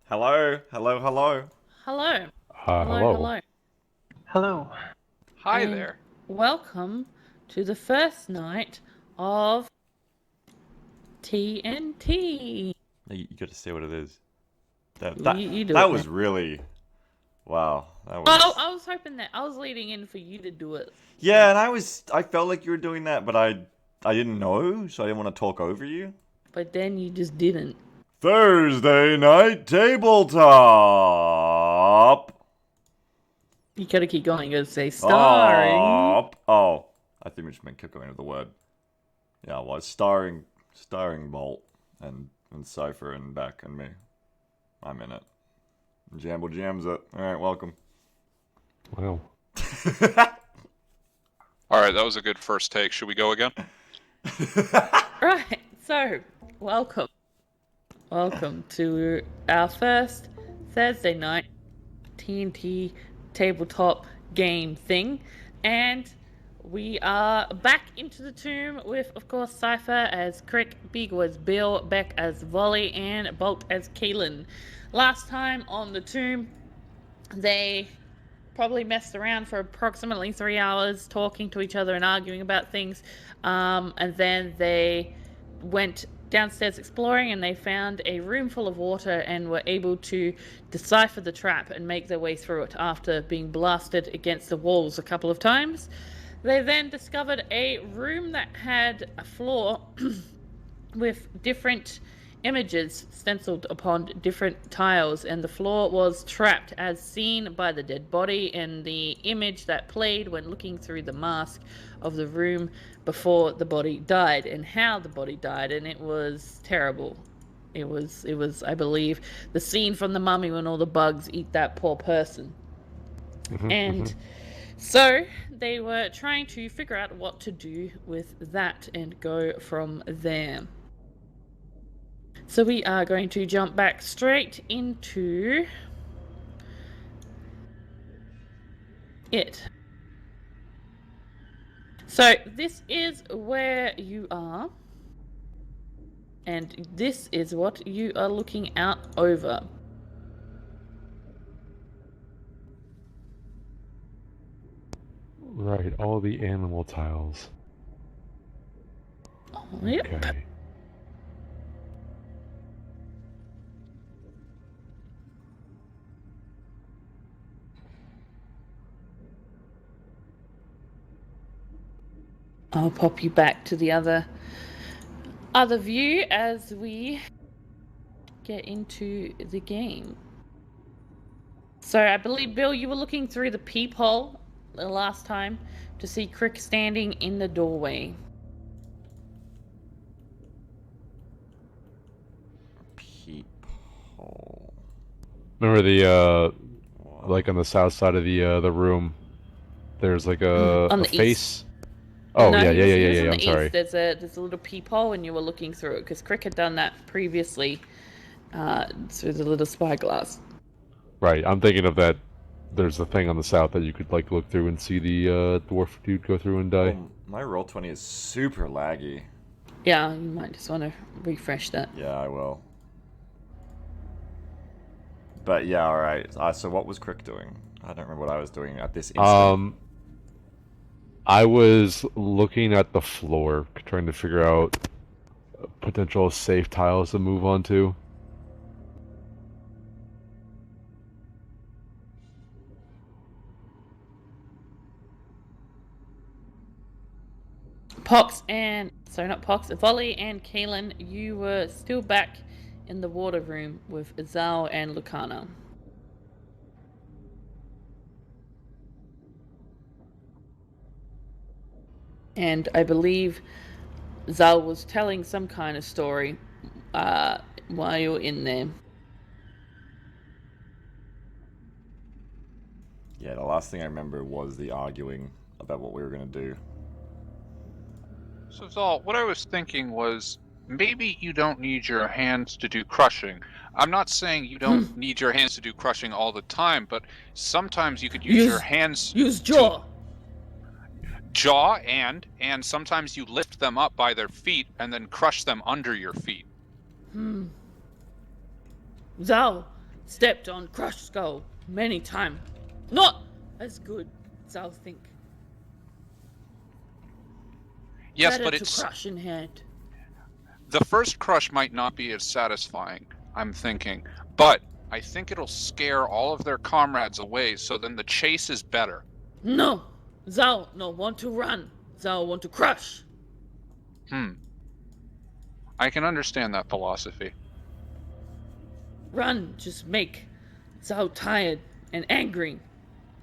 Hello, hello, hello. Hello. Hello. Hello. Hello. Hi And there. welcome to the first night of TNT. You got to see what it is. That You do that it, was man. really wow. That was Oh, I was hoping that I was leading in for you to do it. yeah, and I felt like you were doing that, but I didn't know, so I didn't want to talk over you. But then you just didn't. Thursday night tabletop. You gotta keep going. You gotta say starring. Oh, I think we just meant keep going with the word. Yeah, well, it's starring Balt and Cypher and Becca and me. I'm in it. Jamball jams it. All right, welcome. Wow. All right, that was a good first take. Should we go again? Right. So, welcome. Welcome to our first Thursday night TNT tabletop game thing. And we are back into the tomb with, of course, Cypher as Crick, Beagle as Bill, Beck as Volley, and Bolt as Kaelin. Last time on the tomb, they probably messed around for approximately 3 hours, talking to each other and arguing about things. And then they went downstairs exploring, and they found a room full of water and were able to decipher the trap and make their way through it after being blasted against the walls a couple of times. They then discovered a room that had a floor with different images stenciled upon different tiles, and the floor was trapped as seen by the dead body and the image that played when looking through the mask of the room before the body died and how the body died, and it was terrible. It was, I believe, the scene from The Mummy when all the bugs eat that poor person. And so they were trying to figure out what to do with that and go from there. So we are going to jump back straight into it. So this is where you are, and this is what you are looking out over. Right, all the animal tiles. Yep. Okay. I'll pop you back to the other view as we get into the game. So I believe, Bill, you were looking through the peephole the last time to see Crick standing in the doorway. Peephole. Remember the like on the south side of the room, there's like a On the face. east. Oh No, yeah, he was on I'm the sorry. east. There's a little peephole, and you were looking through it because Crick had done that previously through the little spyglass. Right, I'm thinking of that. There's a thing on the south that you could like look through and see the dwarf dude go through and die. Well, my roll 20 is super laggy. Yeah, you might just want to refresh that. Yeah, I will. But yeah, all right. So what was Crick doing? I don't remember what I was doing at this instant. I was looking at the floor, trying to figure out potential safe tiles to move on to. Volley and Kaelin, you were still back in the water room with Zal and Lucana. And I believe Zal was telling some kind of story while you were in there. Yeah, the last thing I remember was the arguing about what we were gonna do. So, Zal, what I was thinking was maybe you don't need your hands to do crushing. I'm not saying you don't need your hands to do crushing all the time, but sometimes you could use your hands. Use jaw. Jaw and sometimes you lift them up by their feet and then crush them under your feet. Zal, stepped on crushed skull many times. Not as good as I think. Yes, Better but to crush in hand. the first crush might not be as satisfying, I'm thinking, but I think it'll scare all of their comrades away, so then the chase is better. No, thou no want to run. Thou want to crush. I can understand that philosophy. Run, just make thou tired and angry,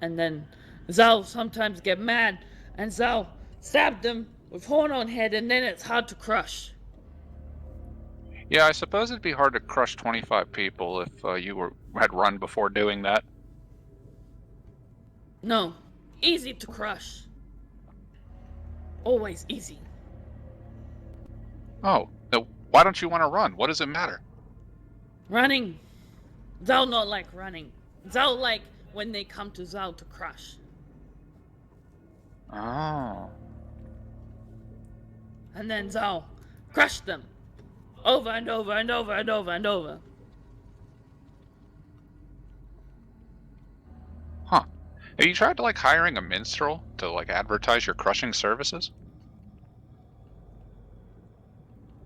and then thou sometimes get mad, and thou stab them with horn on head, and then it's hard to crush. Yeah, I suppose it'd be hard to crush 25 people if you had run before doing that. No, easy to crush. Always easy. Oh, then why don't you want to run? What does it matter? Running. Thou not like running. Thou like when they come to thou to crush. Oh. And then thou crush them. Over and over and over and over and over. Huh. Have you tried like hiring a minstrel to like advertise your crushing services?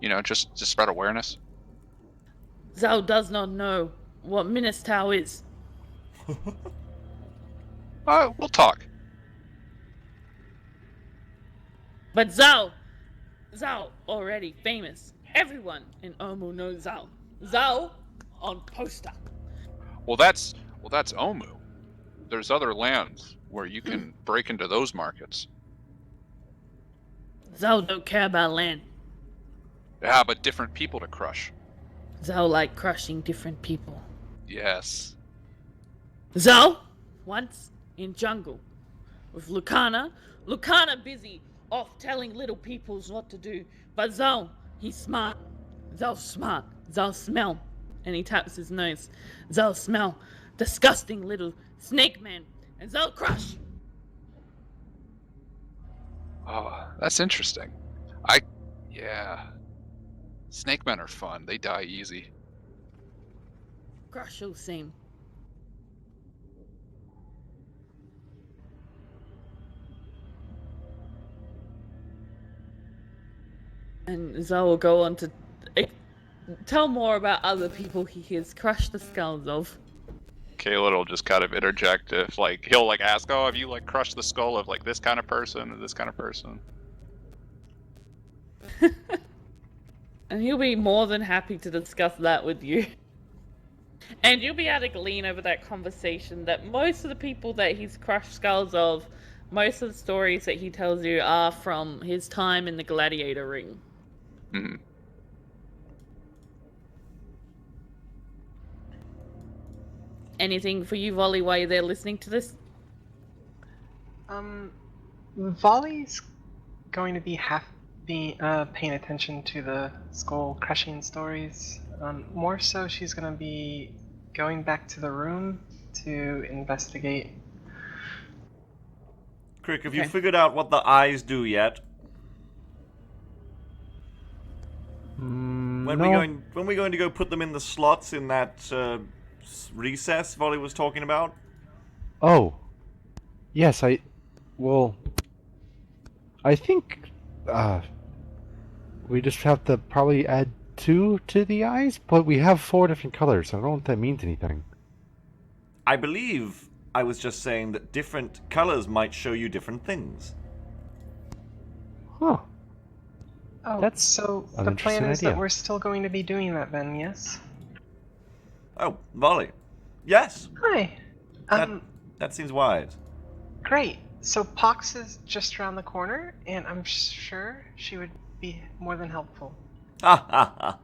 You know, just to spread awareness. Thou does not know what Ministow is. We'll talk. But thou already famous. Everyone in Omu knows thou. Thou on poster. Well, that's Omu. There's other lands where you can break into those markets. Thou don't care about land. Yeah, but different people to crush. Thou like crushing different people. Yes. Thou once in jungle with Lucana. Lucana busy off telling little peoples what to do. But thou, he's smart. Thou smart. Thou smell. And he taps his nose. Thou smell disgusting little snake man. And thou crush. Oh, that's interesting. Yeah. Snake men are fun. They die easy. Crush will same. And Zoe will go on to tell more about other people he has crushed the skulls of. Caleb will just kind of interject if like he'll like ask, "Oh, have you like crushed the skull of like this kind of person or this kind of person?" And he'll be more than happy to discuss that with you. And you'll be able to glean over that conversation that most of the people that he's crushed skulls of, most of the stories that he tells you are from his time in the gladiator ring. Mm-hmm. Anything for you, Volley, while you're there listening to this? Volley's going to be paying attention to the skull crushing stories. More so, she's going to be going back to the room to investigate. Crick, have you figured out what the eyes do yet? When we going to go put them in the slots in that recess Volley was talking about? Oh. Yes, I think we just have to probably add 2 to the eyes, but we have 4 different colors. I don't know if that means anything. I believe I was just saying that different colors might show you different things. Huh. Oh, That's so an the plan interesting is idea. that we're still going to be doing that then, yes? Oh, Volley. Yes. Hi. That seems wise. Great. So Pox is just around the corner, and I'm sure she would be more than helpful. Ha ha ha.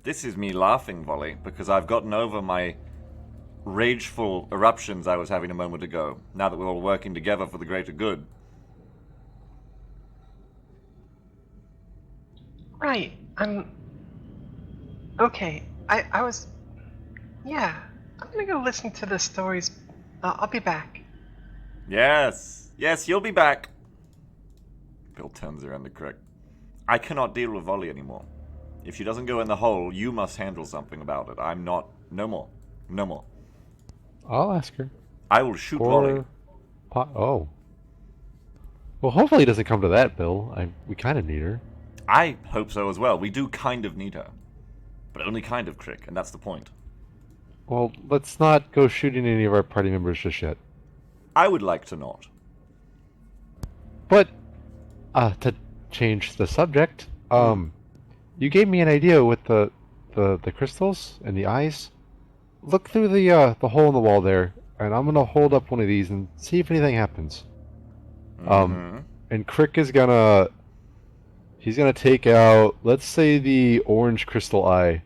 This is me laughing, Volley, because I've gotten over my rageful eruptions I was having a moment ago, now that we're all working together for the greater good. Right. Okay. I was... Yeah. I'm gonna go listen to the stories. I'll be back. Yes. Yes, you'll be back. Bill turns around the Crick. I cannot deal with Volley anymore. If she doesn't go in the hole, you must handle something about it. I'm not. No more. No more. I'll ask her. I will shoot volley. Oh. Well, hopefully it doesn't come to that, Bill. We kind of need her. I hope so as well. We do kind of need her. But only kind of, Crick, and that's the point. Well, let's not go shooting any of our party members just yet. I would like to not. But, to change the subject, you gave me an idea with the crystals and the eyes. Look through the hole in the wall there, and I'm gonna hold up one of these and see if anything happens. And Crick is he's gonna take out, let's say, the orange crystal eye,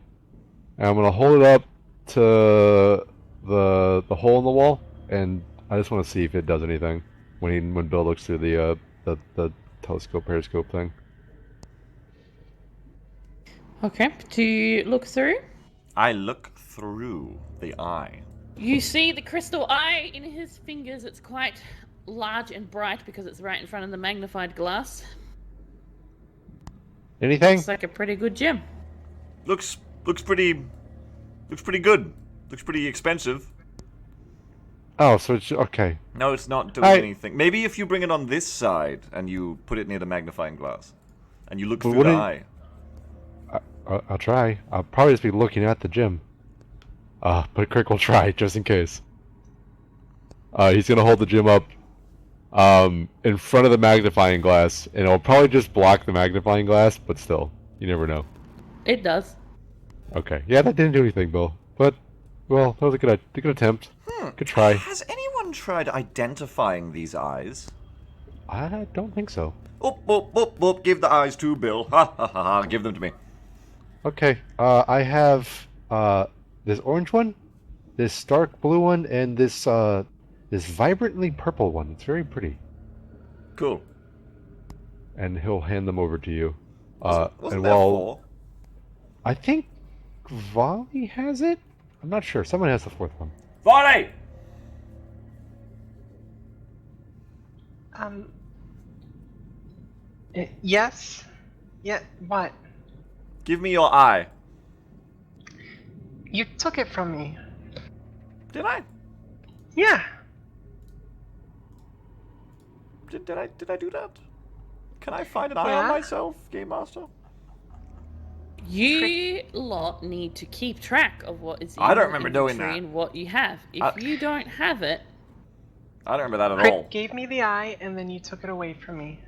and I'm gonna hold it up to the hole in the wall, and I just want to see if it does anything when Bill looks through the telescope periscope thing. Okay, do you look through? I look through the eye. You see the crystal eye in his fingers. It's quite large and bright because it's right in front of the magnified glass. Anything? It's like a pretty good gem. Looks pretty good. Looks pretty expensive. Oh, so it's okay. No, it's not doing anything. Maybe if you bring it on this side and you put it near the magnifying glass, and you look through the eye. I'll try. I'll probably just be looking at the gem. But Crick will try just in case. He's gonna hold the gem up, in front of the magnifying glass, and it'll probably just block the magnifying glass. But still, you never know. It does. Okay. Yeah, that didn't do anything, Bill. But, well, that was a good attempt. Good try. Has anyone tried identifying these eyes? I don't think so. Oop, give the eyes to Bill. Ha ha ha, give them to me. Okay, I have this orange one, this dark blue one, and this vibrantly purple one. It's very pretty. Cool. And he'll hand them over to you. Wasn't there four? I think Volley has it? I'm not sure. Someone has the fourth one. Volley! Yes? Yeah, what? Give me your eye. You took it from me. Did I? Yeah. Did I do that? Can I find an eye on myself, Game Master? You lot need to keep track of what is in I don't your remember doing inventory that. and what you have. If you don't have it, I don't remember that at all. Crick gave me the eye, and then you took it away from me.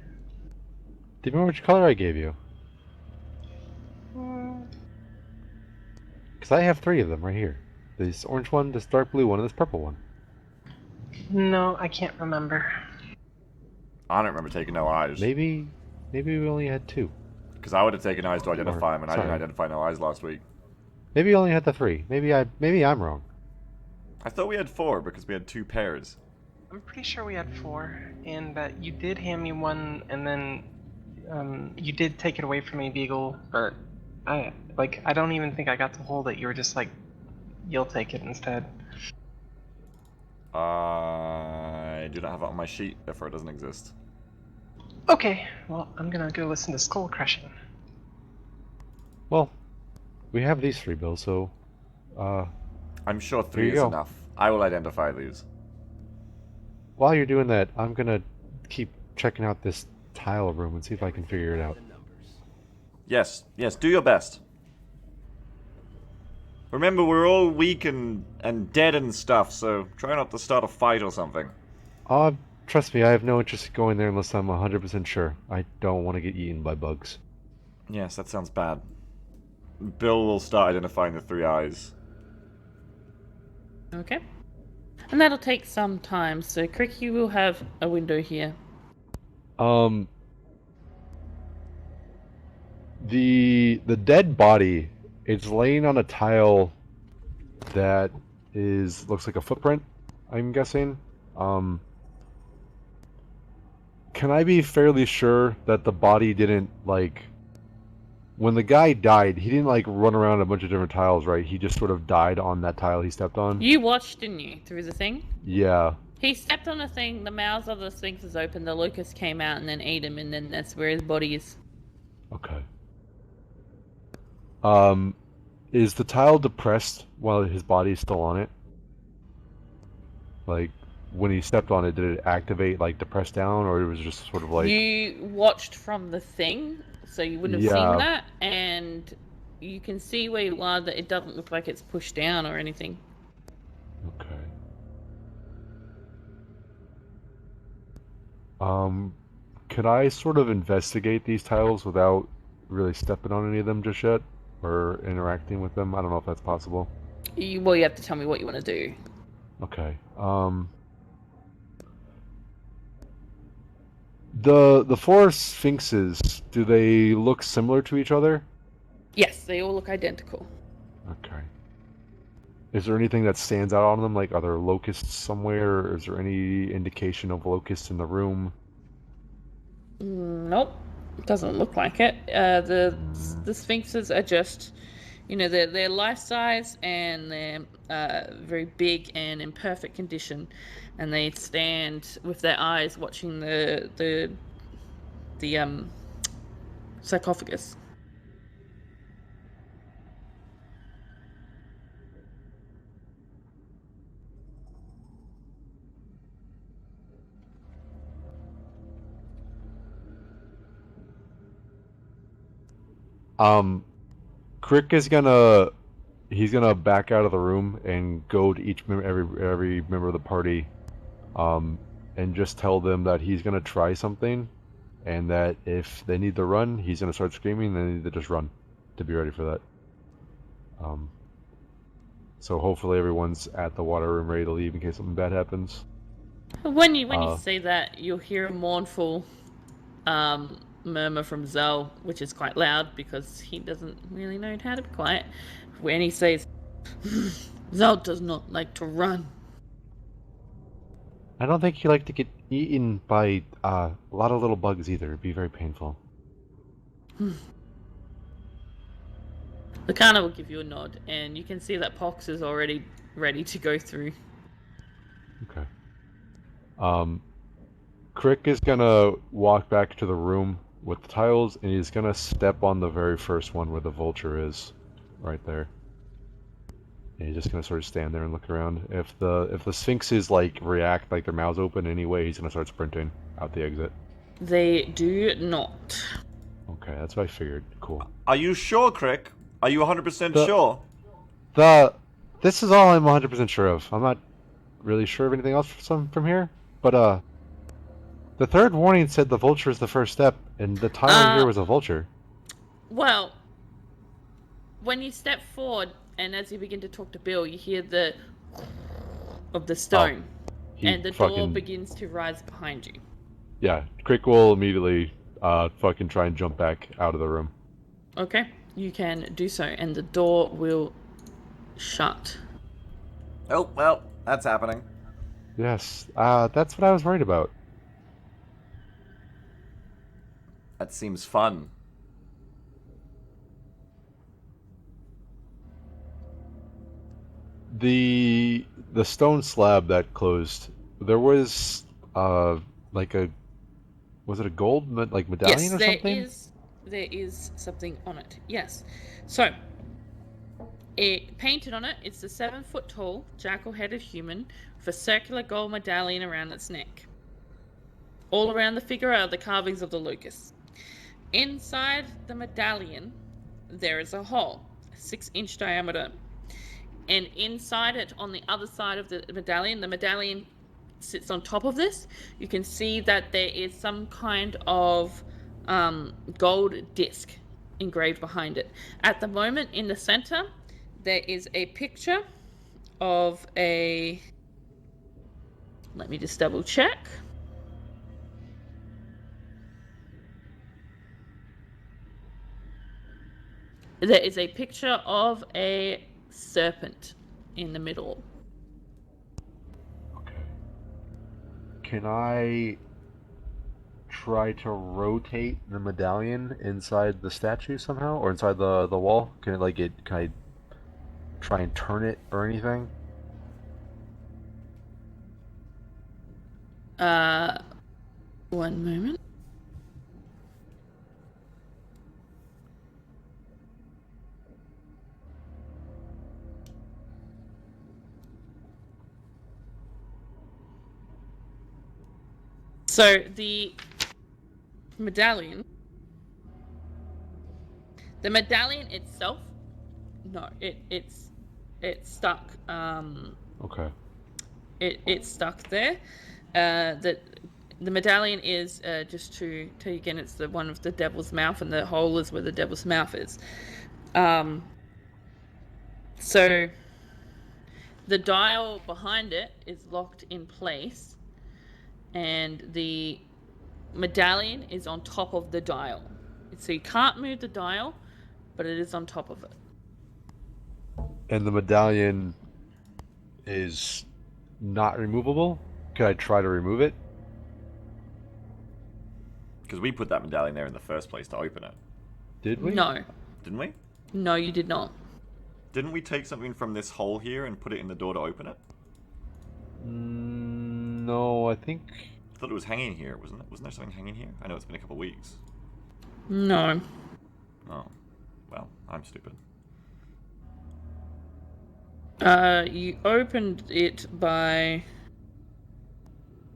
Do you remember which color I gave you? Because I have 3 of them right here. This orange one, this dark blue one, and this purple one. No, I can't remember. I don't remember taking no eyes. Maybe we only had 2. Because I would have taken eyes to identify them, and I didn't identify no eyes last week. Maybe we only had the 3. Maybe I'm wrong. I thought we had 4 because we had 2 pairs. I'm pretty sure we had 4, and that you did hand me one, and then you did take it away from me, Beagle. But I don't even think I got to hold it. You were just like, "You'll take it instead." I do not have it on my sheet, therefore it doesn't exist. Okay, well, I'm gonna go listen to Skull Crushing. Well, we have these 3, Bill, so... I'm sure 3 you is go. enough. I will identify these. While you're doing that, I'm gonna keep checking out this tile room and see if I can figure it out. Yes, do your best. Remember, we're all weak and dead and stuff, so try not to start a fight or something. Trust me, I have no interest in going there unless I'm 100% sure. I don't want to get eaten by bugs. Yes, that sounds bad. Bill will start identifying the 3 eyes. okay. And that'll take some time, so Crick, you will have a window here. The dead body, it's laying on a tile that looks like a footprint, I'm guessing. Can I be fairly sure that the body didn't, like, when the guy died, he didn't, like, run around a bunch of different tiles, right? He just sort of died on that tile he stepped on? You watched, didn't you, through the thing? Yeah. He stepped on a thing, the mouths of the sphinx is open, the locust came out and then ate him, and then that's where his body is. Okay. Is the tile depressed while his body's still on it? Like, when he stepped on it, did it activate, like, depressed down, or it was just sort of like... You watched from the thing, so you wouldn't have Yeah. seen that, and you can see where you are that it doesn't look like it's pushed down or anything. Okay. Could I sort of investigate these tiles without really stepping on any of them just yet? Or interacting with them? I don't know if that's possible. You have to tell me what you want to do. Okay. The four sphinxes, do they look similar to each other? Yes, they all look identical. Okay. Is there anything that stands out on them? Like, are there locusts somewhere? Or is there any indication of locusts in the room? Nope, doesn't look like it. The sphinxes are just, they're life size and they're very big and in perfect condition, and they stand with their eyes watching the sarcophagus. Crick is he's gonna back out of the room and go to every member of the party, and just tell them that he's gonna try something, and that if they need to run, he's gonna start screaming. They need to just run, to be ready for that. So hopefully everyone's at the water room ready to leave in case something bad happens. When you say that, you'll hear a mournful murmur from Zal, which is quite loud because he doesn't really know how to be quiet. When he says, Zal does not like to run. I don't think you like to get eaten by a lot of little bugs either. It'd be very painful. Lakana will give you a nod, and you can see that Pox is already ready to go through. Okay. Crick is gonna walk back to the room with the tiles, and he's gonna step on the very first one where the vulture is, right there. And he's just gonna sort of stand there and look around. If the sphinxes like react like their mouths open anyway, he's gonna start sprinting out the exit. They do not. Okay, that's what I figured. Cool. Are you sure, Crick? Are you 100% The- sure? This is all I'm 100% sure of. I'm not really sure of anything else from here, but the third warning said the vulture is the first step, and the tile here was a vulture. Well, when you step forward and as you begin to talk to Bill, you hear the of the stone, and the door begins to rise behind you. Yeah, Crick will immediately fucking try and jump back out of the room. Okay, you can do so, and the door will shut. Oh, well, that's happening. Yes, that's what I was worried about. That seems fun. The stone slab that closed, there was like was it a gold medallion or something? Yes, there is something on it. Yes, so it painted on it. It's a 7-foot tall jackal-headed human with a circular gold medallion around its neck. All around the figure are the carvings of the locust. Inside the medallion, there is a hole, 6-inch diameter. And inside it, on the other side of the medallion sits on top of this. You can see that there is some kind of gold disc engraved behind it. At the moment, in the center, there is a picture of a... Let me just double check. There is a picture of a serpent in the middle. Okay. Can I try to rotate the medallion inside the statue somehow, or inside the wall? Can I try and turn it or anything? One moment. So the medallion itself, no, it's stuck. Okay. It's stuck there. The medallion is, just to tell you again, it's the one with the devil's mouth, and the hole is where the devil's mouth is. So the dial behind it is locked in place, and the medallion is on top of the dial. So you can't move the dial, but it is on top of it. And the medallion is not removable? Could I try to remove it? Because we put that medallion there in the first place to open it. Did we? No. Didn't we? No, you did not. Didn't we take something from this hole here and put it in the door to open it? No, I think... I thought it was hanging here, wasn't it? Wasn't there something hanging here? I know it's been a couple of weeks. No. Oh. Well, I'm stupid. You opened it by...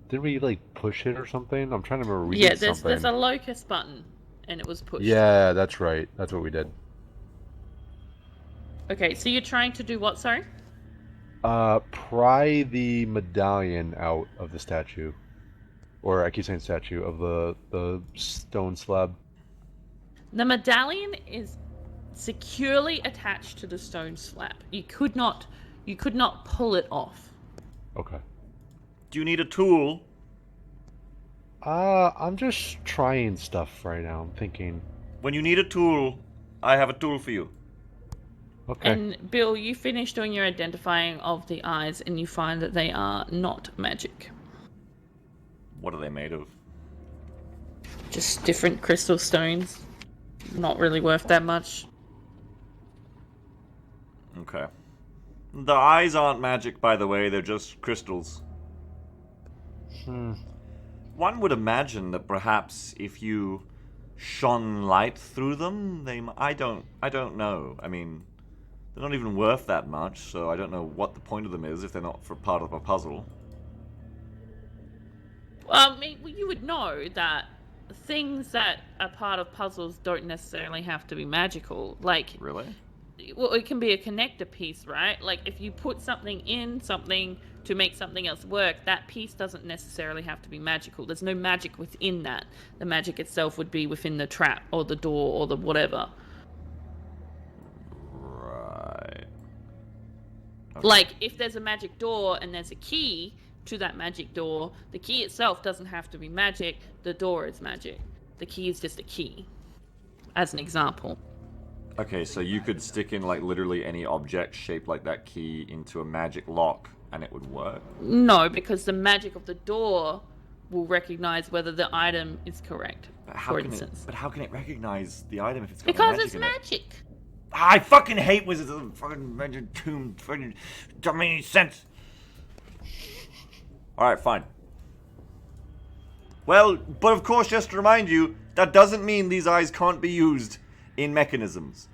Didn't we, like, push it or something? I'm trying to remember. We did something. There's a locust button, and it was pushed. Yeah, that's right. That's what we did. Okay, so you're trying to do what, sorry? Pry the medallion out of the statue. Or, I keep saying statue, of the stone slab. The medallion is securely attached to the stone slab. You could not pull it off. Okay. Do you need a tool? I'm just trying stuff right now. I'm thinking. When you need a tool, I have a tool for you. Okay. And Bill, you finish doing your identifying of the eyes, and you find that they are not magic. What are they made of? Just different crystal stones. Not really worth that much. Okay. The eyes aren't magic, by the way. They're just crystals. One would imagine that perhaps if you shone light through them, I don't know. I mean, they're not even worth that much, so I don't know what the point of them is if they're not for part of a puzzle. Well, I mean, you would know that things that are part of puzzles don't necessarily have to be magical. Like, Really? well, it can be a connector piece, right? Like, if you put something in something to make something else work, that piece doesn't necessarily have to be magical. There's no magic within that. The magic itself would be within the trap or the door or the whatever. Right. Okay. Like, if there's a magic door and there's a key to that magic door, the key itself doesn't have to be magic. The door is magic. The key is just a key, as an example. Okay, so you could stick in, like, literally any object shaped like that key into a magic lock, and it would work? No, because the magic of the door will recognize whether the item is correct, for instance. But how can it recognize the item if it's got Because magic it's in magic. it? I fucking hate wizards of fucking magic tomb. Fucking don't make any sense. Alright, fine. Well, but of course, just to remind you, that doesn't mean these eyes can't be used in mechanisms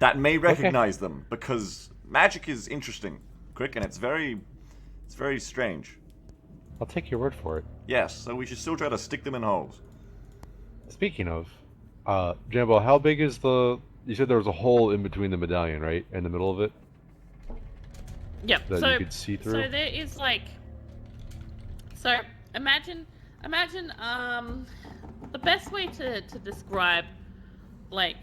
that may recognize them, because magic is interesting, Crick, and it's very strange. I'll take your word for it. Yes, so we should still try to stick them in holes. Speaking of, Jamball, how big is the... You said there was a hole in between the medallion, right? In the middle of it? Yep. That you could see through? So there is like... So imagine, the best way to describe, like...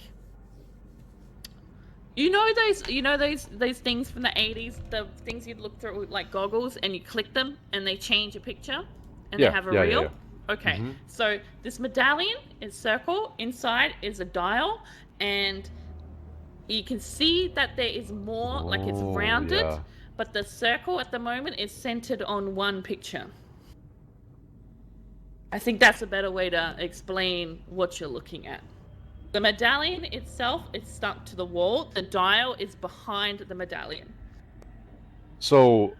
You know those things from the 80s, the things you'd look through with like goggles and you click them and they change a picture and they have a reel? Yeah. Okay, so this medallion is circle, inside is a dial, and you can see that there is more, like it's rounded, but the circle at the moment is centered on one picture. I think that's a better way to explain what you're looking at. The medallion itself is stuck to the wall. The dial is behind the medallion. So,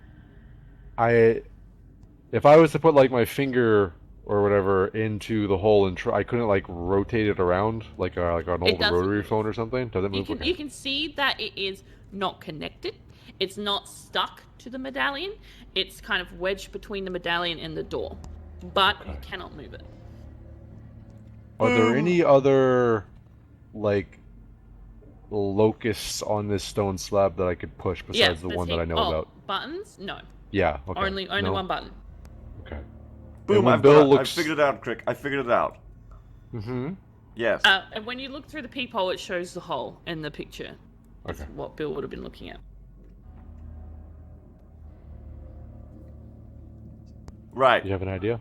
if I was to put like my finger or whatever into the hole and I couldn't like rotate it around like an old rotary phone or something. Does it move? You can see that it is not connected. It's not stuck to the medallion. It's kind of wedged between the medallion and the door. but you cannot move it. Are there any other, like, locusts on this stone slab that I could push besides the there's one that I know about? Buttons? No. Yeah, okay. Only No? one button. Okay. Boom! when I've Bill got it. looks- I figured it out, Crick. I figured it out. Mm-hmm. Yes. And when you look through the peephole, it shows the hole in the picture. Okay. What Bill would have been looking at. Right. You have an idea?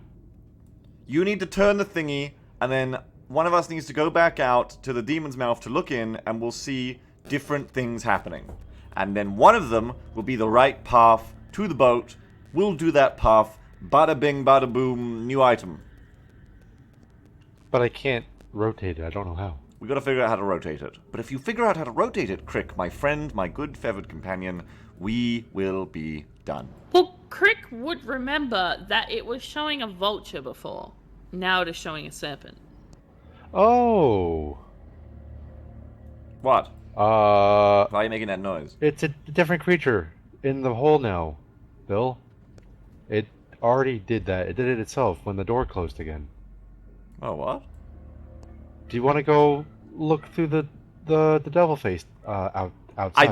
You need to turn the thingy, and then one of us needs to go back out to the demon's mouth to look in, and we'll see different things happening. And then one of them will be the right path to the boat. We'll do that path. Bada bing, bada boom, new item. But I can't rotate it. I don't know how. We gotta figure out how to rotate it. But if you figure out how to rotate it, Crick, my friend, my good feathered companion, we will be done. Well, Crick would remember that it was showing a vulture before. Now it is showing a serpent. Oh. What? Uh, Why are you making that noise? it's a different creature in the hole now, Bill. It already did that. It did it itself when the door closed again. Oh, what? Do you want to go look through the devil face outside? I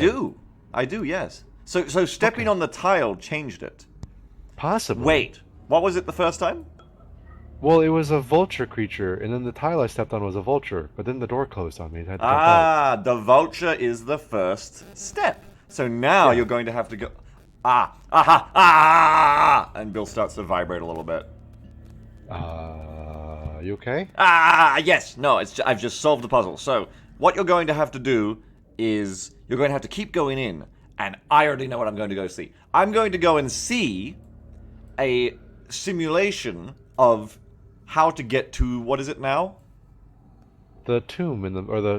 do, yes. So stepping Okay. on the tile changed it. Possibly. Wait, what was it the first time? Well, it was a vulture creature, and then the tile I stepped on was a vulture, but then the door closed on me. I had to jump out. Ah, the vulture is the first step. So now Yeah. you're going to have to go... Ah! And Bill starts to vibrate a little bit. You okay? Yes. No, I've just solved the puzzle. So, what you're going to have to do is you're going to have to keep going in, and I already know what I'm going to go see. I'm going to go and see a simulation of how to get to, what is it now? The tomb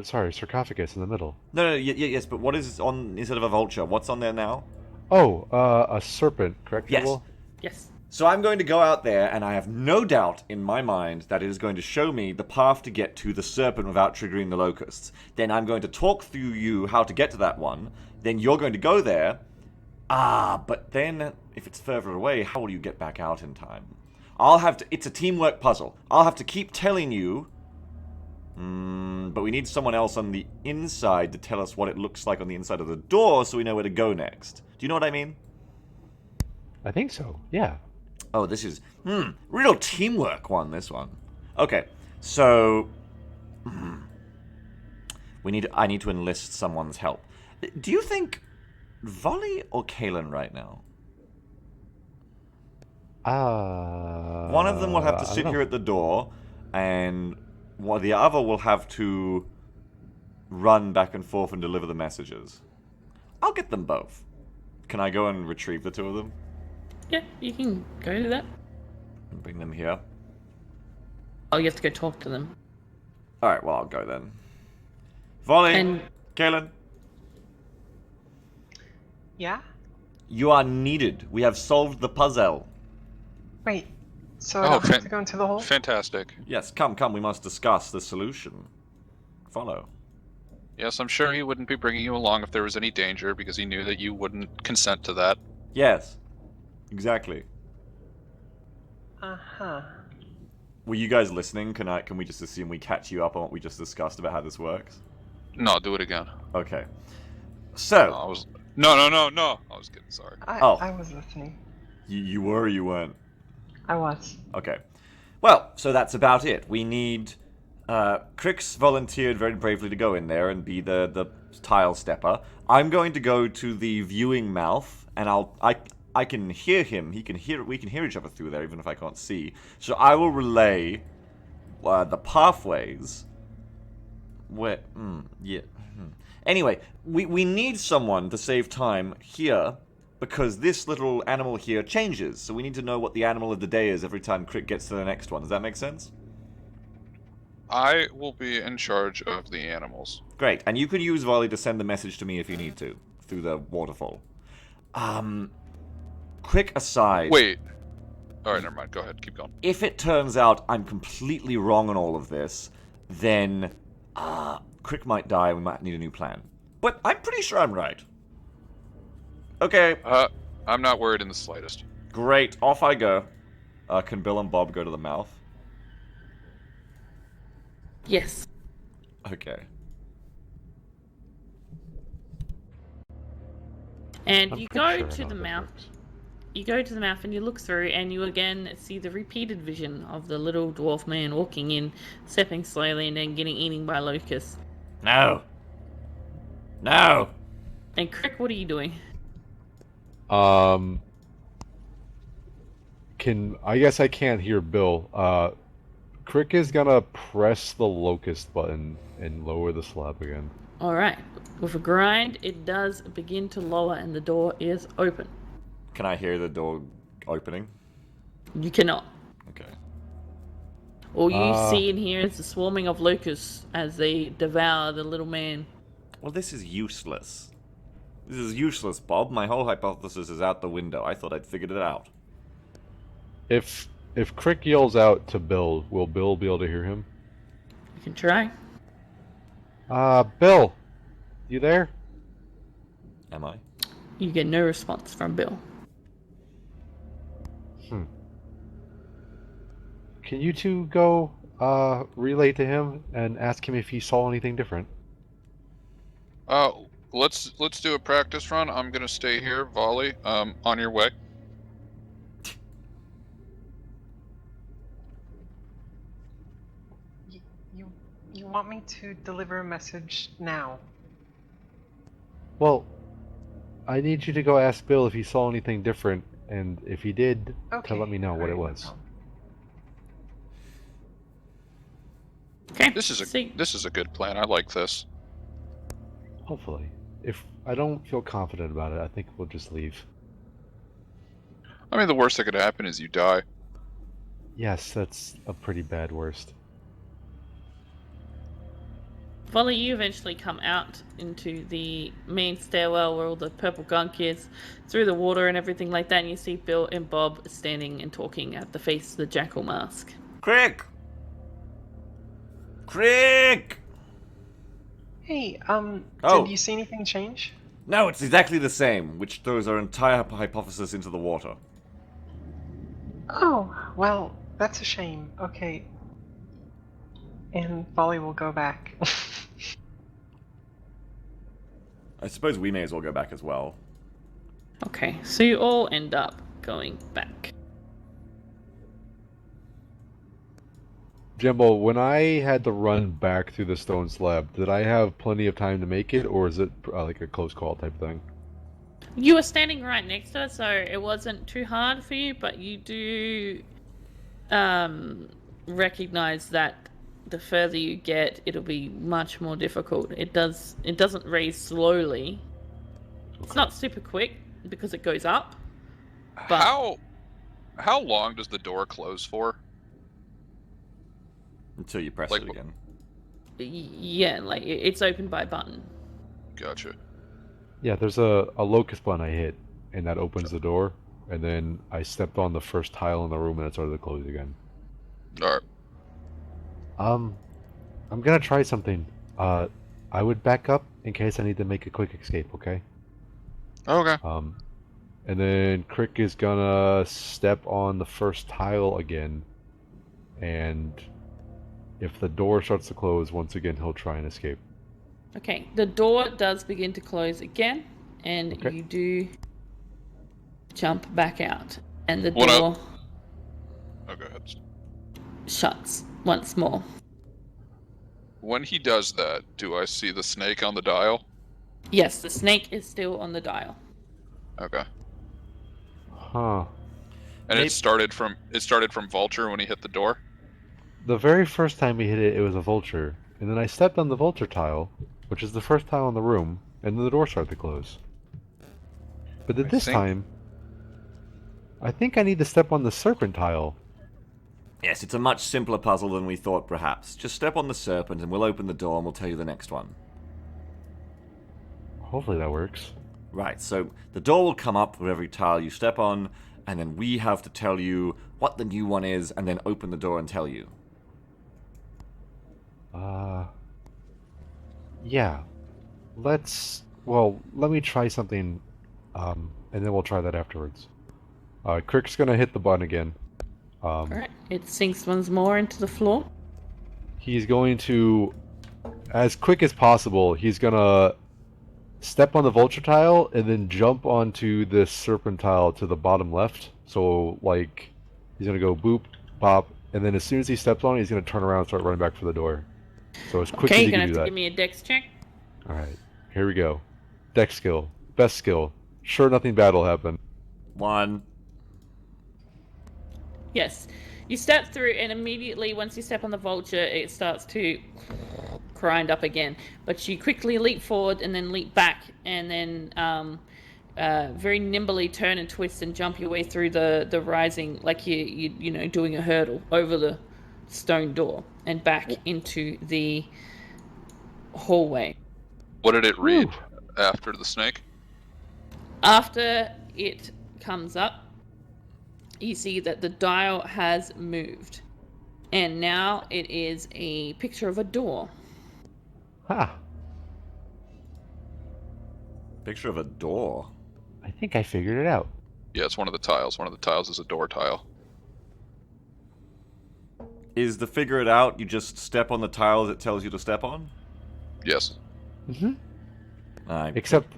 sarcophagus in the middle. No, yes, but what is on instead of a vulture? What's on there now? Oh, a serpent, correct? Yes. Jamball? Yes. So I'm going to go out there, and I have no doubt in my mind that it is going to show me the path to get to the serpent without triggering the locusts. Then I'm going to talk through you how to get to that one. Then you're going to go there. But then, if it's further away, how will you get back out in time? It's a teamwork puzzle. I'll have to keep telling you. But we need someone else on the inside to tell us what it looks like on the inside of the door so we know where to go next. Do you know what I mean? I think so, yeah. Oh, this is real teamwork one, this one. Okay, so I need to enlist someone's help. Do you think Volley or Kalen right now? One of them will have to sit here at the door, and the other will have to run back and forth and deliver the messages. I'll get them both. Can I go and retrieve the two of them? Yeah, you can go do that. And bring them here? Oh, you have to go talk to them. Alright, well, I'll go then. Volley! And Kalen! Yeah? You are needed. We have solved the puzzle. Wait, so I don't have to go into the hole? Fantastic. Yes, come, we must discuss the solution. Follow. Yes, I'm sure he wouldn't be bringing you along if there was any danger, because he knew that you wouldn't consent to that. Yes. Exactly. Uh-huh. Were you guys listening? Can we just assume we catch you up on what we just discussed about how this works? No, do it again. Okay. So... No, I was kidding, sorry. I was listening. You were or you weren't? I was. Okay. Well, so that's about it. We need... Crix volunteered very bravely to go in there and be the tile stepper. I'm going to go to the viewing mouth, and I can hear him. We can hear each other through there, even if I can't see. So I will relay the pathways. Anyway, we need someone to save time here, because this little animal here changes. So we need to know what the animal of the day is every time Crick gets to the next one. Does that make sense? I will be in charge of the animals. Great. And you can use Volley to send the message to me if you need to, through the waterfall. Quick aside. Wait. Alright, never mind. Go ahead. Keep going. If it turns out I'm completely wrong on all of this, then Crick might die and we might need a new plan. But I'm pretty sure I'm right. Okay. I'm not worried in the slightest. Great. Off I go. Can Bill and Bob go to the mouth? Yes. Okay. And I'm you pretty go sure I to know the how this mouth. works. You go to the mouth and you look through, and you again see the repeated vision of the little dwarf man walking in, stepping slowly, and then getting eaten by locusts. No. No. And Crick, what are you doing? I guess I can't hear Bill. Crick is gonna press the locust button and lower the slab again. Alright. With a grind, it does begin to lower, and the door is open. Can I hear the door opening? You cannot. Okay. All you see and hear is the swarming of locusts as they devour the little man. Well, this is useless. This is useless, Bob. My whole hypothesis is out the window. I thought I'd figured it out. If Crick yells out to Bill, will Bill be able to hear him? You can try. Bill, you there? Am I? You get no response from Bill. Can you two go relay to him and ask him if he saw anything different? Let's do a practice run. I'm gonna stay here, volley. On your way. You want me to deliver a message now? Well, I need you to go ask Bill if he saw anything different, and if he did, Okay. to let me know what it alright, no was. problem. Okay. This is See, a good plan. I like this. Hopefully. If I don't feel confident about it, I think we'll just leave. I mean, the worst that could happen is you die. Yes, that's a pretty bad worst. Volley, you eventually come out into the main stairwell where all the purple gunk is, through the water and everything like that, and you see Bill and Bob standing and talking at the face of the jackal mask. Crick! Crick! Hey, Oh. did you see anything change? No, it's exactly the same, which throws our entire hypothesis into the water. Oh, well, that's a shame. Okay. And Volley will go back. I suppose we may as well go back as well. Okay, so you all end up going back. Jamball, when I had to run back through the stone slab, did I have plenty of time to make it, or is it like a close call type thing? You were standing right next to it, so it wasn't too hard for you, but you do recognize that the further you get, it'll be much more difficult. It doesn't raise slowly. It's not super quick because it goes up. But How long does the door close for? Until you press Like, it again. yeah, like it's opened by button. Gotcha. Yeah, there's a locust button I hit, and that opens the door, and then I stepped on the first tile in the room and it started to close again. Alright. I'm gonna try something. I would back up in case I need to make a quick escape, okay? Okay. And then Crick is gonna step on the first tile again, and if the door starts to close, once again he'll try and escape. Okay, the door does begin to close again, and Okay. you do jump back out, and the What door Oh, go ahead. shuts once more. When he does that, do I see the snake on the dial? Yes, the snake is still on the dial. Okay. Huh. And Maybe- it started from Vulture when he hit the door? The very first time we hit it, it was a vulture, and then I stepped on the vulture tile, which is the first tile in the room, and then the door started to close. But then I this think- time, I think I need to step on the serpent tile. Yes, it's a much simpler puzzle than we thought, perhaps. Just step on the serpent and we'll open the door and we'll tell you the next one. Hopefully that works. Right, so the door will come up with every tile you step on, and then we have to tell you what the new one is, and then open the door and tell you. Yeah. Let me try something, and then we'll try that afterwards. Crick's gonna hit the button again, Alright, it sinks once more into the floor. He's going to, as quick as possible, he's gonna step on the vulture tile and then jump onto this serpent tile to the bottom left. So, like, he's gonna go boop, bop, and then as soon as he steps on it, he's gonna turn around and start running back for the door. So as quick as Okay, he you're can gonna do have to that. give me a dex check. Alright, here we go. Dex skill. Best skill. Sure nothing bad will happen. 1. Yes. You step through, and immediately, once you step on the vulture, it starts to grind up again. But you quickly leap forward and then leap back, and then very nimbly turn and twist and jump your way through the rising, like you know, doing a hurdle over the stone door and back into the hallway. What did it read after the snake? After it comes up, you see that the dial has moved. And now it is a picture of a door. Ha! Picture of a door. I think I figured it out. Yeah, it's one of the tiles. One of the tiles is a door tile. Is the figure it out, you just step on the tiles it tells you to step on? Yes. Mm-hmm. I... Except,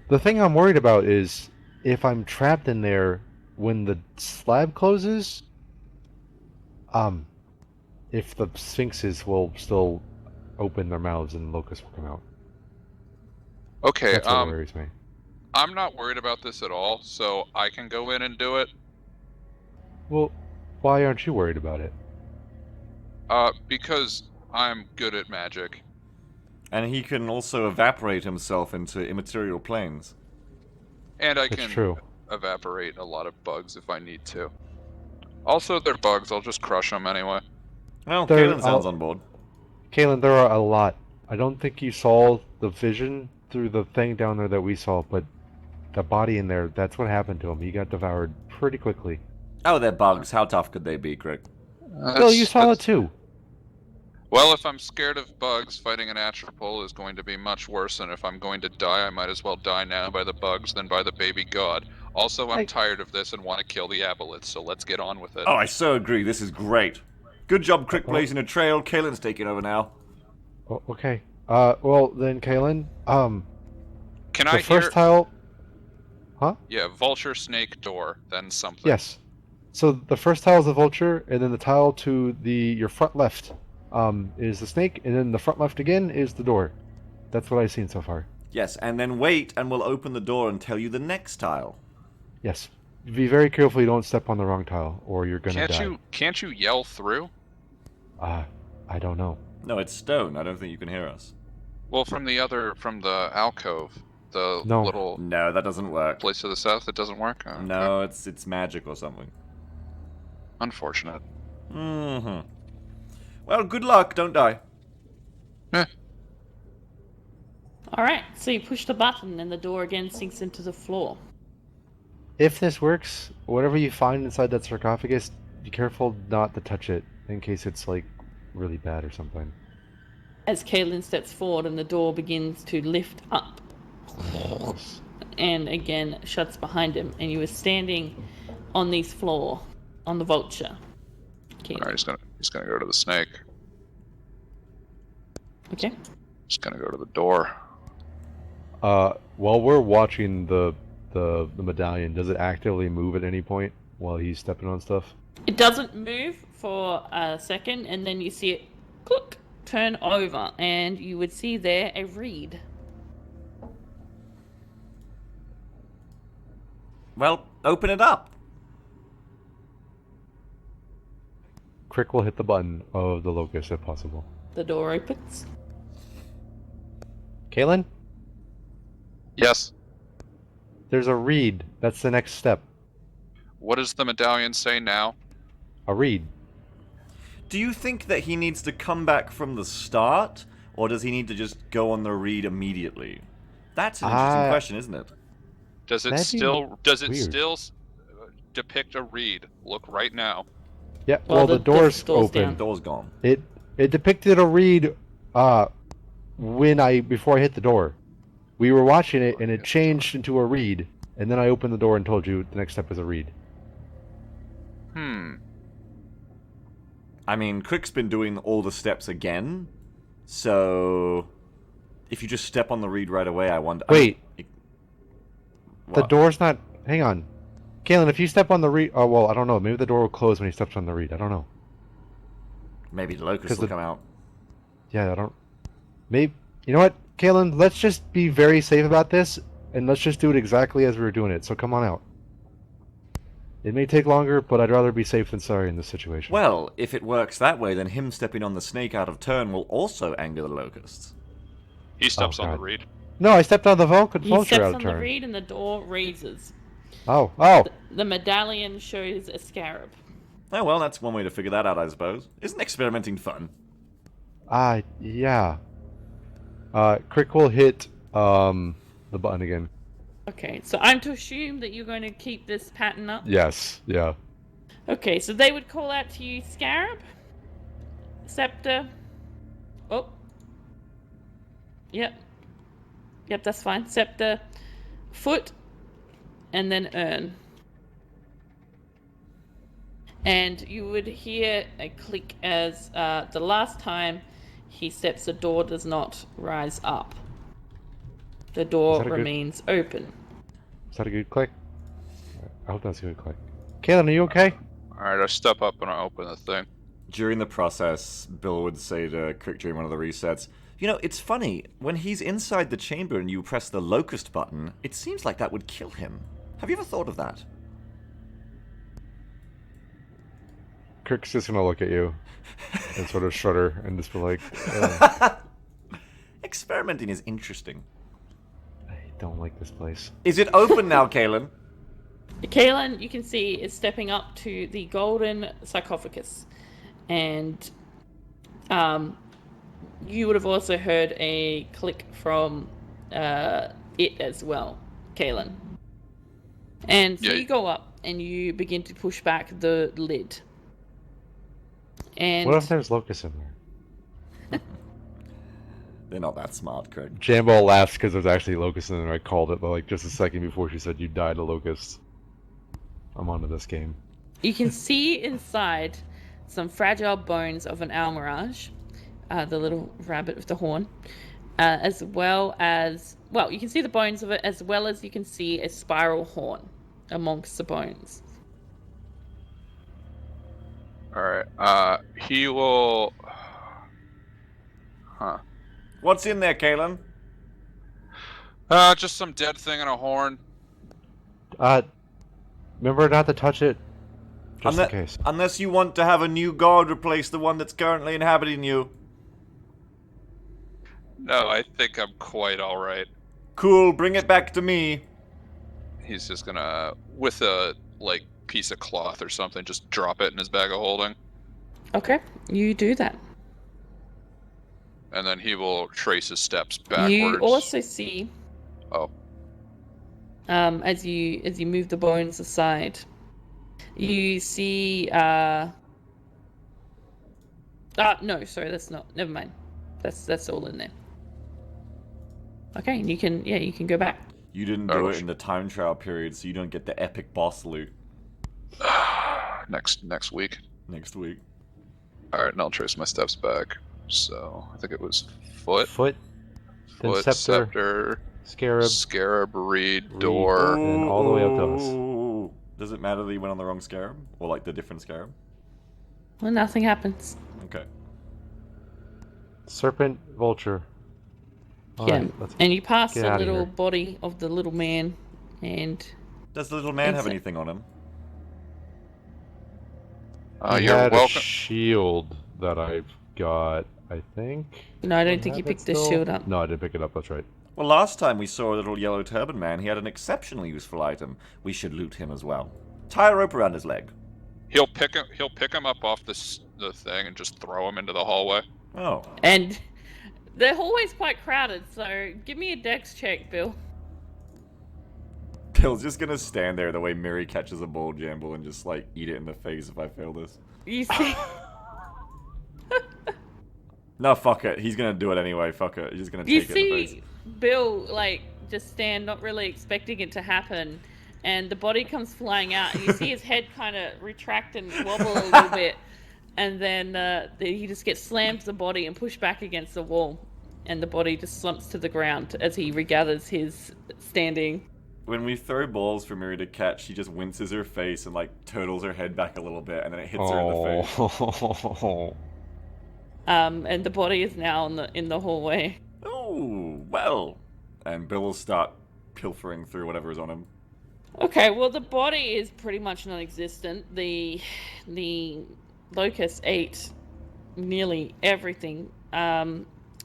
the thing I'm worried about is if I'm trapped in there when the slab closes, if the sphinxes will still open their mouths and locusts will come out. Okay, That's what worries me. I'm not worried about this at all, so I can go in and do it. Well, why aren't you worried about it? Because I'm good at magic. And he can also evaporate himself into immaterial planes. And I That's can true. evaporate a lot of bugs if I need to. Also, they're bugs. I'll just crush them anyway. Well, There- Kalen sounds on board. Kalen, there are a lot. I don't think you saw the vision through the thing down there that we saw, but the body in there, that's what happened to him. He got devoured pretty quickly. Oh, they're bugs. How tough could they be, Crick? Well, you saw it too. Well, if I'm scared of bugs, fighting an atropole is going to be much worse, and if I'm going to die, I might as well die now by the bugs than by the baby god. Also, I'm tired of this and want to kill the aboleths, so let's get on with it. Oh, I so agree. This is great. Good job, Crick, blazing a trail. Kalen's taking over now. Oh, okay. Well then, Kalen, Can the I first hear... tile... Huh? Yeah, vulture, snake, door, then something. Yes. So the first tile is the vulture, and then the tile to your front left is the snake, and then the front left again is the door. That's what I've seen so far. Yes, and then wait, and we'll open the door and tell you the next tile. Yes. Be very careful you don't step on the wrong tile, or you're gonna die. Can't you yell through? I don't know. No, it's stone. I don't think you can hear us. Well, from the alcove, the No. little No, that doesn't work. place to the south, it doesn't work? Oh, okay. No, it's magic or something. Unfortunate. Mm-hmm. Well, good luck. Don't die. Alright, so you push the button and the door again sinks into the floor. If this works, whatever you find inside that sarcophagus, be careful not to touch it, in case it's, like, really bad or something. As Kaylin steps forward and the door begins to lift up. And again shuts behind him, and you are standing on this floor, on the vulture. Alright, he's gonna go to the snake. Okay. He's gonna go to the door. While we're watching the medallion, does it actively move at any point while he's stepping on stuff? It doesn't move for a second, and then you see it click, turn over, and you would see there a reed. Well, open it up. Crick will hit the button of the locust if possible. The door opens. Kalen, Yes. there's a reed. That's the next step. What does the medallion say now? A reed. Do you think that he needs to come back from the start, or does he need to just go on the read immediately? That's an interesting question, isn't it? Does it That'd be still weird. depict a reed? Look right now. Yeah, Well, well, the door's door's open. down. Door's gone. It depicted a reed before I hit the door. We were watching it and it changed into a reed, and then I opened the door and told you the next step is a reed. I mean, Crick's been doing all the steps again, so if you just step on the reed right away, I wonder... Wait. I mean, The what? door's not... Hang on. Galen, if you step on the reed... Oh, well, I don't know. Maybe the door will close when he steps on the reed. I don't know. Maybe the locusts will come out. Yeah, I don't... Maybe... You know what, Galen? Let's just be very safe about this, and let's just do it exactly as we were doing it. So come on out. It may take longer, but I'd rather be safe than sorry in this situation. Well, if it works that way, then him stepping on the snake out of turn will also anger the locusts. He steps on the God. reed. No, I stepped on the vulture He out steps of on turn. the reed and the door raises. Oh. The medallion shows a scarab. Oh, well, that's one way to figure that out, I suppose. Isn't experimenting fun? Yeah. Crick will hit, the button again. Okay, so I'm to assume that you're going to keep this pattern up? Yes, yeah. Okay, so they would call out to you Scarab, Scepter. Oh. Yep, that's fine. Scepter, Foot, and then Urn. And you would hear a click as the last time he steps, the door does not rise up. The door remains open. Is that a good click? I hope that's a good click. Kaylin, are you okay? Alright, I step up and I open the thing. During the process, Bill would say to Crick during one of the resets, you know, it's funny, when he's inside the chamber and you press the locust button, it seems like that would kill him. Have you ever thought of that? Crick's just gonna look at you and sort of shudder and just be like, Experimenting is interesting. I don't like this place. Is it open now, Kaylin? Kaelin, you can see, is stepping up to the golden sarcophagus. And you would have also heard a click from it as well, Kaelin. And so you go up and you begin to push back the lid. And what if there's locusts in there? They're not that smart, Crick. Jamball laughs because there's actually locusts in there. I called it, but like just a second before she said you died a locust. I'm onto this game. you can see inside some fragile bones of an almirage, the little rabbit with the horn, as well as, well, you can see the bones of it, as well as you can see a spiral horn amongst the bones. Alright, he will... Huh. What's in there, Kaylin? Just some dead thing and a horn. Remember not to touch it, just in case. Unless you want to have a new god replace the one that's currently inhabiting you. No, I think I'm quite alright. Cool, bring it back to me. He's just gonna, with a, like, piece of cloth or something, just drop it in his bag of holding. Okay, you do that. And then he will trace his steps backwards. You also see... Oh. As you move the bones aside, you see no, sorry, that's not, never mind. That's all in there. Okay, and you can go back. You didn't do it in the time trial period, so you don't get the epic boss loot. Next week. Next week. Alright, and I'll trace my steps back. So, I think it was foot, Then scepter, scarab, reed, door. and all the way up to us. Ooh. Does it matter that you went on the wrong scarab? Or like the different scarab? Well, nothing happens. Okay. Serpent, vulture. Yeah, Alright, let's and you pass get the outta little here. body of the little man, and Does the little man have Inside. anything on him? He You're had welcome. a shield that I've got, I think. no, I don't I think you have it picked the still. shield up. No, I didn't pick it up, that's right. Well, last time we saw a little yellow turban man, he had an exceptionally useful item. We should loot him as well. Tie a rope around his leg. He'll pick him up off the thing and just throw him into the hallway. Oh. And the hallway's quite crowded, so give me a dex check, Bill. Bill's just gonna stand there the way Mary catches a ball Jamball and just like eat it in the face if I fail this. You see, No, fuck it. He's gonna do it anyway. Fuck it. He's just gonna you take it in the face. see Bill like just stand, not really expecting it to happen, and the body comes flying out, and you see his head kind of retract and wobble a little bit, and then he just gets slammed to the body and pushed back against the wall, and the body just slumps to the ground as he regathers his standing. When we throw balls for Miri to catch, she just winces her face and like turtles her head back a little bit, and then it hits her in the face. Oh. And the body is now in the hallway. Oh, well. And Bill will start pilfering through whatever is on him. Okay, well the body is pretty much non-existent. The locust ate nearly everything.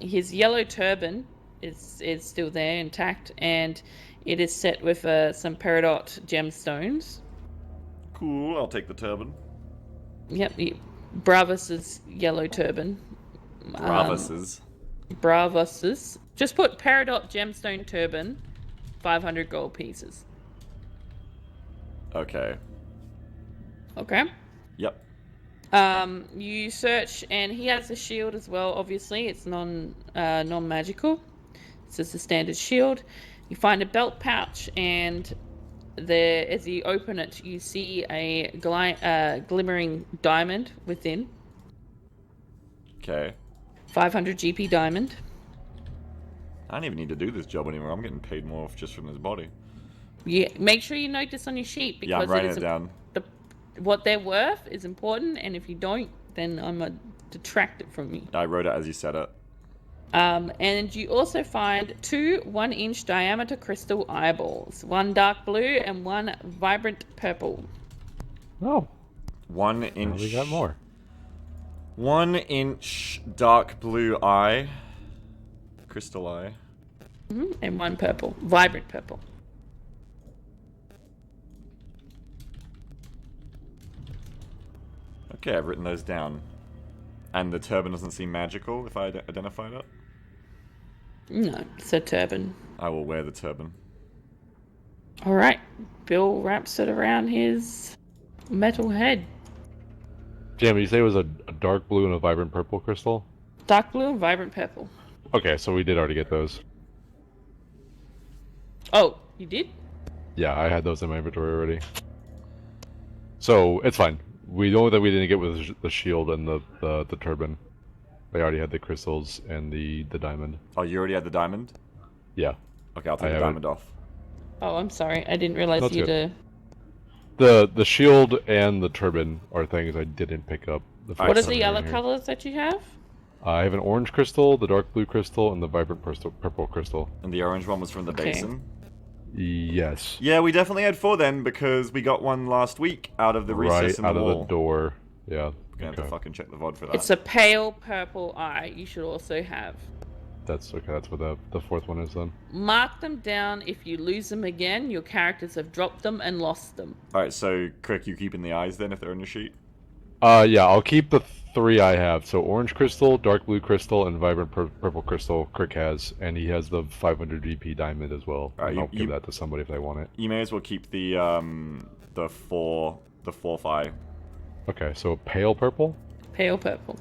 His yellow turban is still there, intact, and it is set with some peridot gemstones. Cool, I'll take the turban. Yep, Bravus's yellow turban. Bravus's. Bravus's. Just put peridot gemstone turban, 500 gold pieces. Okay. Okay. Yep. You search, and he has a shield as well. Obviously, it's non-magical. It's just a standard shield. You find a belt pouch, and there, as you open it, you see a glimmering diamond within. Okay. 500 GP diamond. I don't even need to do this job anymore. I'm getting paid more just from this body. Yeah, make sure you note this on your sheet because Yeah, I'm writing it down. What they're worth is important, and if you don't, then I'm gonna detract it from you. I wrote it as you said it. And you also find 2 1-inch diameter crystal eyeballs, one dark blue and one vibrant purple. Oh. 1 Well, inch. we got more. 1 inch dark blue eye. Crystal eye. And one purple, vibrant purple. Okay, I've written those down. And the turban doesn't seem magical if I identify it. No, it's a turban. I will wear the turban. All right, Bill wraps it around his metal head. Jam, you say it was a dark blue and a vibrant purple crystal? Dark blue and vibrant purple. Okay, so we did already get those. Oh, you did? Yeah, I had those in my inventory already. So, it's fine. The only that we didn't get was the shield and the turban. I already had the crystals and the diamond. Oh, you already had the diamond? Yeah. Okay, I'll take the diamond off. Oh, I'm sorry. I didn't realize That's you'd... The shield and the turban are things I didn't pick up. What are the other colors that you have? I have an orange crystal, the dark blue crystal, and the vibrant purple crystal. And the orange one was from the Okay. basin? Yes. Yeah, we definitely had 4 then, because we got one last week out of the recess in the out wall. of the door. Yeah. We're gonna have to fucking check the VOD for that. It's a pale purple eye you should also have. That's okay. That's what the fourth one is then. Mark them down. If you lose them again, your characters have dropped them and lost them. Alright, so, Crick, you keeping the eyes then if they're on your sheet? Yeah, I'll keep the 3 I have. So orange crystal, dark blue crystal, and vibrant purple crystal Crick has, and he has the 500 GP diamond as well. Alright, And I'll give that to somebody if they want it. You may as well keep the 4-5. Okay, so pale purple? Pale purple.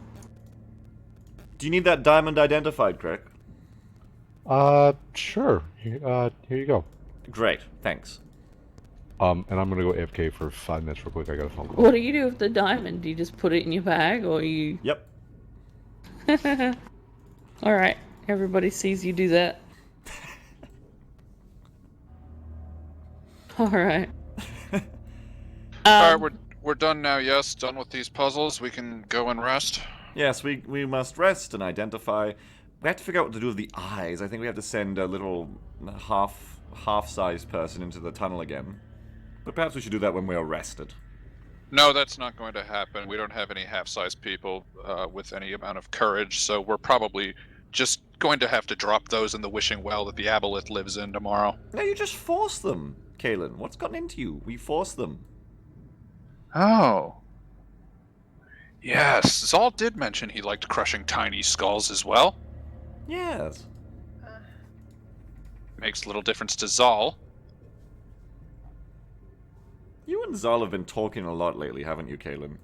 Do you need that diamond identified, Crick? Sure. Here you go. Great, thanks. And I'm gonna go AFK for 5 minutes real quick. I got a phone call. What do you do with the diamond? Do you just put it in your bag, or you... Yep. Alright, everybody sees you do that. Alright. Alright, we're done now, yes? Done with these puzzles? We can go and rest? Yes, we must rest and identify. We have to figure out what to do with the eyes. I think we have to send a little half-sized person into the tunnel again. But perhaps we should do that when we are rested. No, that's not going to happen. We don't have any half-sized people with any amount of courage, so we're probably just going to have to drop those in the wishing well that the aboleth lives in tomorrow. No, you just force them, Kalen. What's gotten into you? We force them. Oh. Yes, Zal did mention he liked crushing tiny skulls as well. Yes. Makes little difference to Zal. You and Zal have been talking a lot lately, haven't you, Kalen?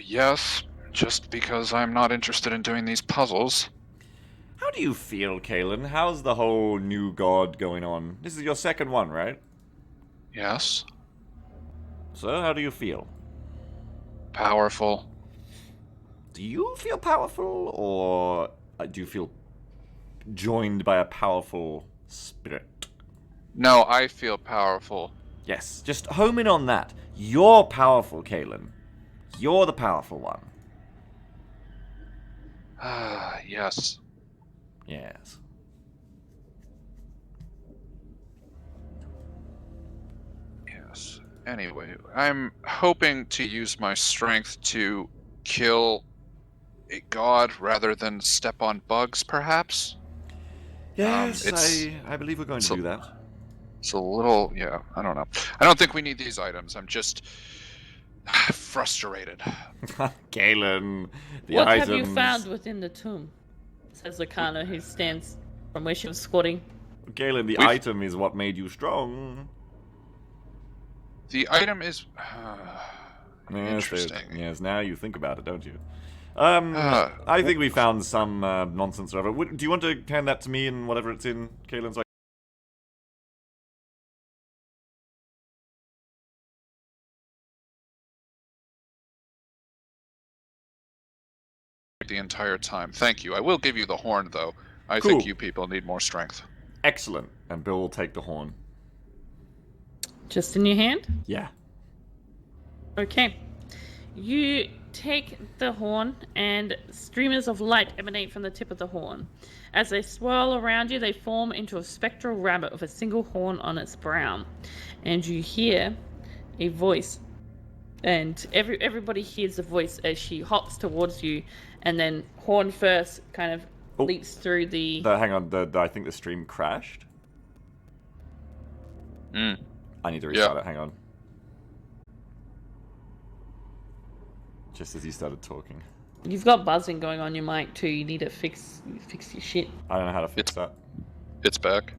Yes, just because I'm not interested in doing these puzzles. How do you feel, Kalen? How's the whole new god going on? This is your second one, right? Yes. So, how do you feel? Powerful. Do you feel powerful, or do you feel joined by a powerful spirit? No, I feel powerful. Yes, just home in on that. You're powerful, Kalen. You're the powerful one. Ah, yes. Yes. Yes. Anyway, I'm hoping to use my strength to kill a god rather than step on bugs, perhaps? Yes, I believe we're going to so- do that. It's a little, yeah, I don't know. I don't think we need these items. I'm just frustrated. Galen, the What items... have you found within the tomb? Says Lakana, who stands from where she was squatting. Galen, the We've- item is what made you strong. The item is Yes, interesting. yes, now you think about it, don't you? Uh, I think we found some nonsense or whatever. Do you want to hand that to me and whatever it's in, Kalen? So the entire time. Thank you. I will give you the horn, though. I Cool. think you people need more strength. Excellent. And Bill will take the horn. Just in your hand? Yeah. Okay. You take the horn, and streamers of light emanate from the tip of the horn. As they swirl around you, they form into a spectral rabbit with a single horn on its brow. And you hear a voice. And everybody hears the voice as she hops towards you, and then horn first kind of Oh. leaps through the... Hang on, I think the stream crashed. Mm. I need to restart it, hang on. Just as you started talking. You've got buzzing going on your mic too. You need to fix your shit. I don't know how to fix that. It's back.